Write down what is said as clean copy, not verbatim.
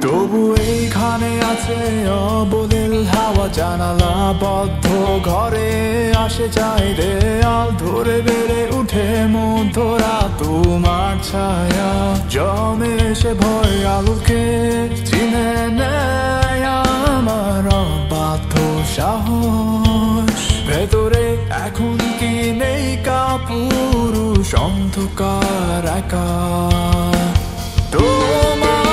তবু এইখানে আছে অবলীল হাওয়া, জানালা বদ্ধ ঘরে আসে চাই দেয়াল ধরে বেড়ে উঠে মধ্যরা তোমার ছায়া জমে সে ভয় আলোকে চিনে নেয় আমার অবাধ্য সাহস। ভেতরে এখন কি নেই কাপুরুষ অন্ধকার একা তোমার